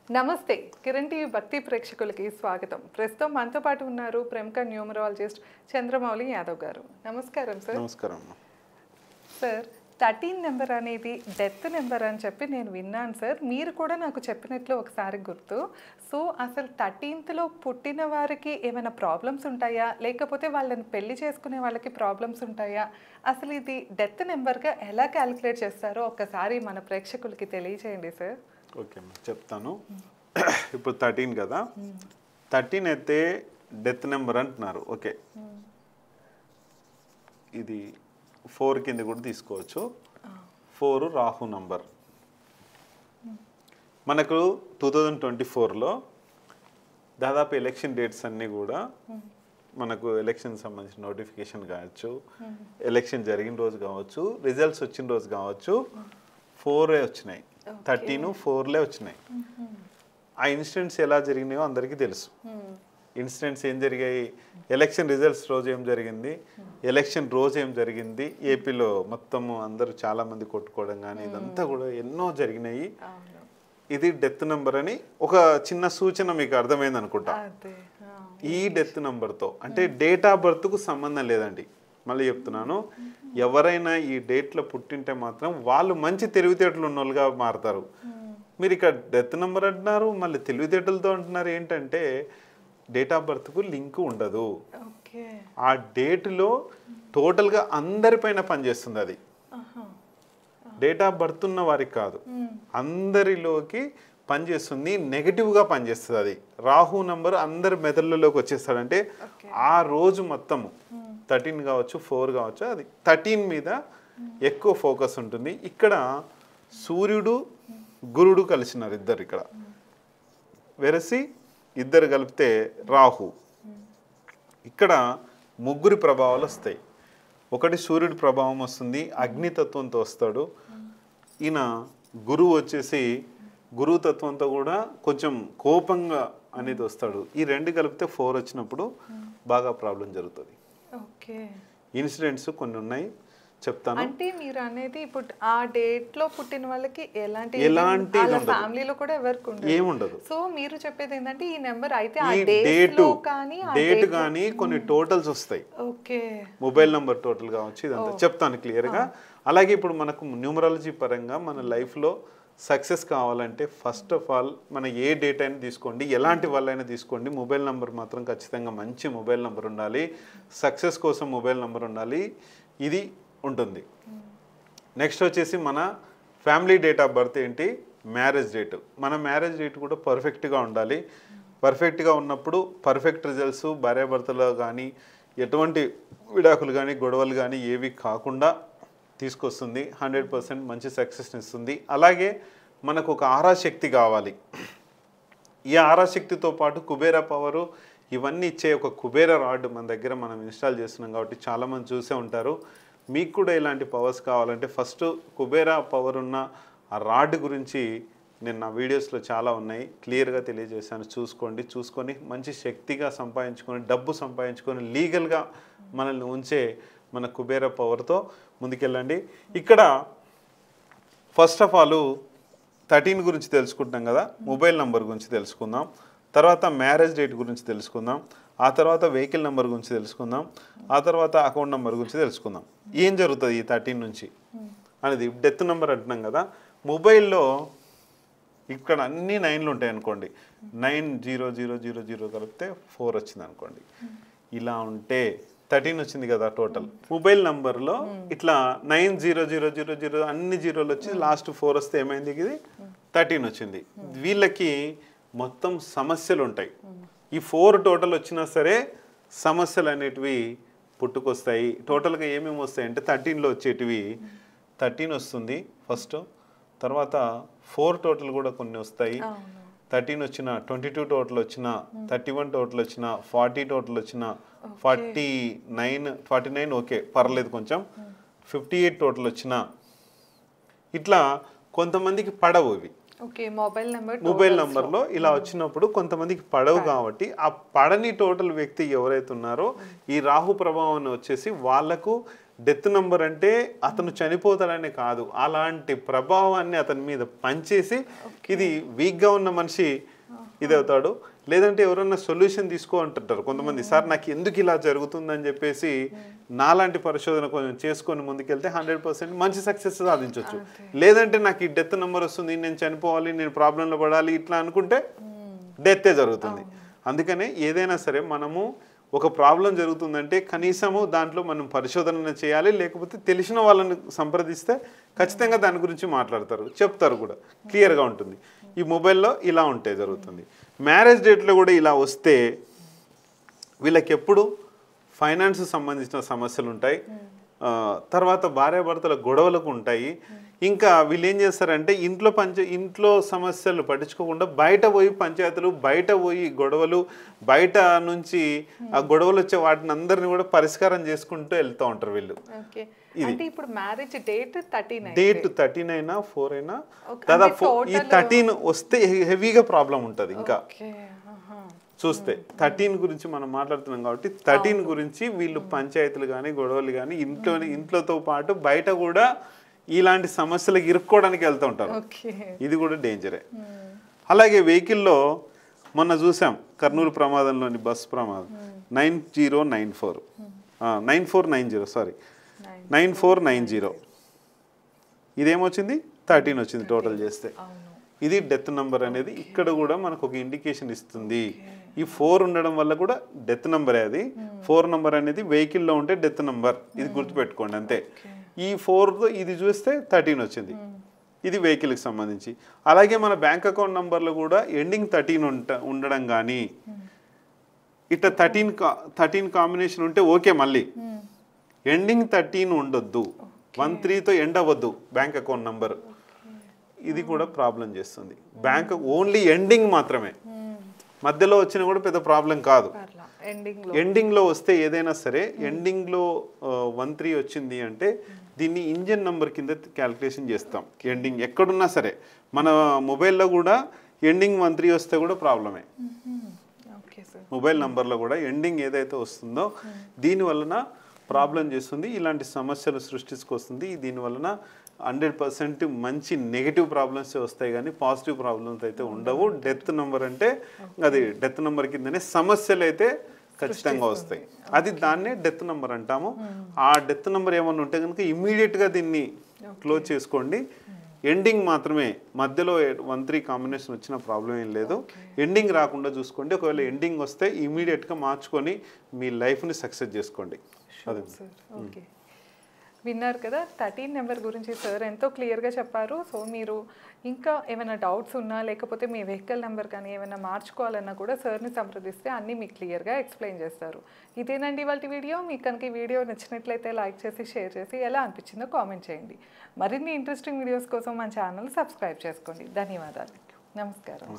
నమస్తే కిరణ్ టీవీ భక్తి ప్రేక్షకులకి స్వాగతం. ప్రస్తుతం మనతో పాటు ఉన్నారు ప్రముఖ న్యూమరాలజిస్ట్ చంద్రమౌళి యాదవ్ గారు. నమస్కారం సార్. నమస్కారం సార్. 13 నెంబర్ అనేది డెత్ నెంబర్ అని చెప్పి నేను విన్నాను సార్. మీరు కూడా నాకు చెప్పినట్లు ఒకసారి గుర్తు. సో అసలు 13th పుట్టిన వారికి ఏమైనా ప్రాబ్లమ్స్ ఉంటాయా, లేకపోతే వాళ్ళని పెళ్లి చేసుకునే వాళ్ళకి ప్రాబ్లమ్స్ ఉంటాయా, అసలు ఇది డెత్ నెంబర్గా ఎలా క్యాలిక్యులేట్ చేస్తారో ఒక్కసారి మన ప్రేక్షకులకి తెలియచేయండి సార్. ఓకే చెప్తాను. ఇప్పుడు 13 కదా, 13 అయితే డెత్ నెంబర్ అంటున్నారు. ఓకే, ఇది 4 కింద కూడా తీసుకోవచ్చు. 4 రాహు నంబర్. మనకు 2024లో దాదాపు ఎలక్షన్ డేట్స్ అన్నీ కూడా మనకు ఎలక్షన్ సంబంధించిన నోటిఫికేషన్ కావచ్చు, ఎలక్షన్ జరిగిన రోజు కావచ్చు, రిజల్ట్స్ వచ్చిన రోజు కావచ్చు, 4 వచ్చినాయి. 13 4లే వచ్చినాయి. ఆ ఇన్సిడెంట్స్ ఎలా జరిగినాయో అందరికీ తెలుసు. ఇన్సిడెంట్స్ ఏం జరిగాయి, ఎలక్షన్ రిజల్ట్స్ రోజు ఏం జరిగింది, ఎలక్షన్ రోజు ఏం జరిగింది, ఏపీలో మొత్తము అందరూ చాలామంది కొట్టుకోవడం కానీ ఇదంతా కూడా ఎన్నో జరిగినాయి. ఇది డెత్ నెంబర్ అని ఒక చిన్న సూచన మీకు అర్థమైంది అనుకుంటా. ఈ డెత్ నెంబర్తో అంటే డేట్ ఆఫ్ బర్త్కు సంబంధం లేదండి. మళ్ళీ చెప్తున్నాను, ఎవరైనా ఈ డేట్లో పుట్టింటే మాత్రం వాళ్ళు మంచి తెలివితేటలు ఉన్న వాళ్ళుగా మారుతారు. మీరు ఇక్కడ డెత్ నెంబర్ అంటున్నారు, మళ్ళీ తెలివితేటలతో అంటున్నారు. ఏంటంటే డేట్ ఆఫ్ బర్త్కు లింక్ ఉండదు. ఆ డేట్లో టోటల్గా అందరిపైన పనిచేస్తుంది. అది డేట్ ఆఫ్ బర్త్ ఉన్న వారికి కాదు, అందరిలోకి పనిచేస్తుంది. నెగిటివ్గా పనిచేస్తుంది. అది రాహు నంబర్ అందరి మెదళ్ళలోకి వచ్చేస్తాడంటే ఆ రోజు మొత్తము 13 కావచ్చు, 4 కావచ్చు, అది 13 మీద ఎక్కువ ఫోకస్ ఉంటుంది. ఇక్కడ సూర్యుడు గురుడు కలిసినారు ఇద్దరు. ఇక్కడ వెరసి ఇద్దరు కలిపితే రాహు. ఇక్కడ ముగ్గురి ప్రభావాలు వస్తాయి. ఒకటి సూర్యుడి ప్రభావం వస్తుంది, అగ్నితత్వంతో వస్తాడు. ఈయన గురువు వచ్చేసి గురువు తత్వంతో కూడా కొంచెం కోపంగా అనేది వస్తాడు. ఈ రెండు కలిపితే 4 వచ్చినప్పుడు బాగా ప్రాబ్లం జరుగుతుంది. ఇన్సిడెంట్స్ కొన్ని ఉన్నాయి, చెప్తాను. అంటే మీరు అనేది ఇప్పుడు ఆ డేట్ లో పుట్టిన వాళ్ళకి ఎలాంటి ఫ్యామిలీలో కూడా ఎవరికి ఏముండదు. సో మీరు చెప్పేది ఏంటంటే ఈ నెంబర్ అయితే డేట్ కానీ కొన్ని టోటల్స్ వస్తాయి. మొబైల్ నంబర్ టోటల్ కావచ్చు, ఇదంతా చెప్తాను క్లియర్ గా. అలాగే ఇప్పుడు మనకు న్యూమరాలజీ పరంగా మన లైఫ్ లో సక్సెస్ కావాలంటే ఫస్ట్ ఆఫ్ ఆల్ మన ఏ డేట్ అయినా తీసుకోండి, ఎలాంటి వాళ్ళైనా తీసుకోండి, మొబైల్ నెంబర్ మాత్రం ఖచ్చితంగా మంచి మొబైల్ నెంబర్ ఉండాలి. సక్సెస్ కోసం మొబైల్ నెంబర్ ఉండాలి. ఇది ఉంటుంది. నెక్స్ట్ వచ్చేసి మన ఫ్యామిలీ డేట్ ఆఫ్ బర్త్ ఏంటి, మ్యారేజ్ డేట్. మన మ్యారేజ్ డేట్ కూడా పర్ఫెక్ట్గా ఉండాలి. పర్ఫెక్ట్గా ఉన్నప్పుడు పర్ఫెక్ట్ రిజల్ట్స్ భార్యాభర్తలో కానీ ఎటువంటి విడాకులు కానీ గొడవలు కానీ ఏవి కాకుండా తీసుకొస్తుంది. 100% మంచి సక్సెస్ని ఇస్తుంది. అలాగే మనకు ఒక ఆరాశక్తి కావాలి. ఈ ఆరాశక్తితో పాటు కుబేర పవరు ఇవన్నీ ఇచ్చే ఒక కుబేర రాడ్ మన దగ్గర మనం ఇన్స్టాల్ చేస్తున్నాం కాబట్టి చాలామంది చూసే ఉంటారు. మీకు కూడా ఇలాంటి పవర్స్ కావాలంటే ఫస్ట్ కుబేరా పవర్ ఉన్న ఆ రాడ్ గురించి నేను నా వీడియోస్లో చాలా ఉన్నాయి, క్లియర్గా తెలియజేశాను. చూసుకొని మంచి శక్తిగా సంపాదించుకొని డబ్బు సంపాదించుకొని లీగల్గా మనల్ని ఉంచే మన కుబేర పవర్తో ముందుకెళ్ళండి. ఇక్కడ ఫస్ట్ ఆఫ్ ఆల్ 13 గురించి తెలుసుకుంటాం కదా, మొబైల్ నెంబర్ గురించి తెలుసుకుందాం. తర్వాత మ్యారేజ్ డేట్ గురించి తెలుసుకుందాం. ఆ తర్వాత వెహికల్ నెంబర్ గురించి తెలుసుకుందాం. ఆ తర్వాత అకౌంట్ నెంబర్ గురించి తెలుసుకుందాం. ఏం జరుగుతుంది ఈ 13 నుంచి అనేది. డెత్ నెంబర్ అంటున్నాం కదా, మొబైల్లో ఇక్కడ అన్ని 9లు ఉంటాయి అనుకోండి. 90000 కలిపితే 4 వచ్చింది అనుకోండి. ఇలా ఉంటే 13 వచ్చింది కదా టోటల్. మొబైల్ నంబర్లో ఇట్లా 90000 అన్ని జీరోలు వచ్చి లాస్ట్ 4 వస్తే ఏమైంది, ఇది 13 వచ్చింది. వీళ్ళకి మొత్తం సమస్యలు ఉంటాయి. ఈ 4 టోటల్ వచ్చినా సరే సమస్యలు అనేటివి పుట్టుకొస్తాయి. టోటల్గా ఏమేమి వస్తాయి అంటే 13లో వచ్చేటివి 13 వస్తుంది ఫస్ట్. తర్వాత 4 టోటల్ కూడా కొన్ని వస్తాయి. 13 వచ్చిన, 22 టోటల్ వచ్చిన, 31 టోటల్ వచ్చిన, 40 టోటల్ వచ్చిన, 49 ఓకే పర్లేదు కొంచెం, 58 టోటల్ వచ్చిన, ఇట్లా కొంతమందికి పడవు ఇవి. మొబైల్ నెంబర్లో ఇలా వచ్చినప్పుడు కొంతమందికి పడవు. కాబట్టి ఆ పడని టోటల్ వ్యక్తి ఎవరైతే ఉన్నారో ఈ రాహు ప్రభావం వచ్చేసి వాళ్లకు డెత్ నంబర్ అంటే అతను చనిపోతాడనే కాదు, అలాంటి ప్రభావాన్ని అతని మీద పనిచేసి ఇది వీక్గా ఉన్న మనిషి ఇది అవుతాడు. లేదంటే ఎవరన్నా సొల్యూషన్ తీసుకో అంటుంటారు కొంతమంది, సార్ నాకు ఎందుకు ఇలా జరుగుతుందని చెప్పేసి నాలాంటి పరిశోధన కొంచెం చేసుకొని ముందుకెళ్తే 100% మంచి సక్సెస్ సాధించవచ్చు. లేదంటే నాకు ఈ డెత్ నెంబర్ వస్తుంది, నేను చనిపోవాలి, నేను ప్రాబ్లంలో పడాలి ఇట్లా అనుకుంటే డెత్తే జరుగుతుంది. అందుకనే ఏదైనా సరే మనము ఒక ప్రాబ్లం జరుగుతుందంటే కనీసము దాంట్లో మనం పరిశోధన చేయాలి, లేకపోతే తెలిసిన వాళ్ళని సంప్రదిస్తే ఖచ్చితంగా దాని గురించి మాట్లాడతారు, చెప్తారు కూడా, క్లియర్గా ఉంటుంది. ఈ మొబైల్లో ఇలా ఉంటే జరుగుతుంది. మ్యారేజ్ డేట్లో కూడా ఇలా వస్తే వీళ్ళకి ఎప్పుడు ఫైనాన్స్ సంబంధించిన సమస్యలు ఉంటాయి, తర్వాత భార్యాభర్తల గొడవలకు ఉంటాయి. ఇంకా వీళ్ళు ఏం చేస్తారంటే ఇంట్లో సమస్యలు పట్టించుకోకుండా బయట పోయి పంచాయతీలు, బయట పోయి గొడవలు, బయట నుంచి ఆ గొడవలు వచ్చే వాటిని అందరిని కూడా పరిష్కారం చేసుకుంటూ వెళ్తూ ఉంటారు వీళ్ళు. అంటే ఇప్పుడు మ్యారేజ్ డేట్ 13 అయినా 4 అయినా దాదాపు ఈ 13 వస్తే హెవీగా ప్రాబ్లం ఉంటుంది. ఇంకా చూస్తే 13 గురించి మనం మాట్లాడుతున్నాం కాబట్టి 13 గురించి వీళ్ళు పంచాయతీలు కానీ గొడవలు కానీ ఇంట్లోతో పాటు బయట కూడా ఇలాంటి సమస్యలకు ఇరుక్కోవడానికి వెళ్తూ ఉంటారు. ఇది కూడా డేంజరే. అలాగే వెహికల్లో మొన్న చూసాం కర్నూలు ప్రమాదంలోని బస్ ప్రమాదం 9490 ఇదేమొచ్చింది 13 వచ్చింది టోటల్ చేస్తే. ఇది డెత్ నంబర్ అనేది ఇక్కడ కూడా మనకు ఒక ఇండికేషన్ ఇస్తుంది. ఈ 4 ఉండడం వల్ల కూడా డెత్ నంబరే. అది 4 నంబర్ అనేది వెహికల్లో ఉంటే డెత్ నంబర్, ఇది గుర్తుపెట్టుకోండి అంతే. ఈ 4తో ఇది చూస్తే 13 వచ్చింది, ఇది వెహికల్కి సంబంధించి. అలాగే మన బ్యాంక్ అకౌంట్ నంబర్లో కూడా ఎండింగ్ 13 ఉండడం కానీ ఇట్లా 13 కాంబినేషన్ ఉంటే ఓకే. మళ్ళీ ఎండింగ్ 13 ఉండొద్దు, 13తో ఎండ్ అవ్వద్దు బ్యాంక్ అకౌంట్ నంబర్. ఇది కూడా ప్రాబ్లం చేస్తుంది. బ్యాంక్ ఓన్లీ ఎండింగ్ మాత్రమే, మధ్యలో వచ్చినా కూడా పెద్ద ప్రాబ్లం కాదు. ఎండింగ్లో వస్తే ఏదైనా సరే ఎండింగ్లో 13 వచ్చింది అంటే దీన్ని ఇంజన్ నంబర్ కింద క్యాలిక్యులేషన్ చేస్తాం. ఎండింగ్ ఎక్కడున్నా సరే మన మొబైల్లో కూడా ఎండింగ్ 13 వస్తే కూడా ప్రాబ్లమే. మొబైల్ నంబర్లో కూడా ఎండింగ్ ఏదైతే వస్తుందో దీనివలన ప్రాబ్లం చేస్తుంది, ఇలాంటి సమస్యలు సృష్టించుకొస్తుంది. దీనివలన 100% మంచి నెగిటివ్ ప్రాబ్లమ్స్ వస్తాయి కానీ పాజిటివ్ ప్రాబ్లమ్స్ అయితే ఉండవు. డెత్ నెంబర్ అంటే అది డెత్ నెంబర్ కిందనే సమస్యలు అయితే ఖచ్చితంగా వస్తాయి. అది దాన్నే డెత్ నెంబర్ అంటాము. ఆ డెత్ నెంబర్ ఏమన్నా ఉంటే కనుక ఇమ్మీడియట్గా దీన్ని క్లోజ్ చేసుకోండి. ఎండింగ్ మాత్రమే, మధ్యలో 1-3 కాంబినేషన్ వచ్చిన ప్రాబ్లం ఏం లేదు. ఎండింగ్ రాకుండా చూసుకోండి. ఒకవేళ ఎండింగ్ వస్తే ఇమీడియట్గా మార్చుకొని మీ లైఫ్ని సక్సెస్ చేసుకోండి. అదే ఓకే, విన్నారు కదా 13 నెంబర్ గురించి సార్ ఎంతో క్లియర్గా చెప్పారు. సో మీరు ఇంకా ఏమైనా డౌట్స్ ఉన్నా లేకపోతే మీ వెహికల్ నెంబర్ కానీ ఏమైనా మార్చుకోవాలన్నా కూడా సార్ని సంప్రదిస్తే అన్నీ మీకు క్లియర్గా ఎక్స్ప్లెయిన్ చేస్తారు. ఇదేనండి ఇవాళ వీడియో. మీకు కనుక ఈ వీడియో నచ్చినట్లయితే లైక్ చేసి షేర్ చేసి ఎలా అనిపించిందో కామెంట్ చేయండి. మరిన్ని ఇంట్రెస్టింగ్ వీడియోస్ కోసం మన ఛానల్ సబ్స్క్రైబ్ చేసుకోండి. ధన్యవాదాలు. నమస్కారం.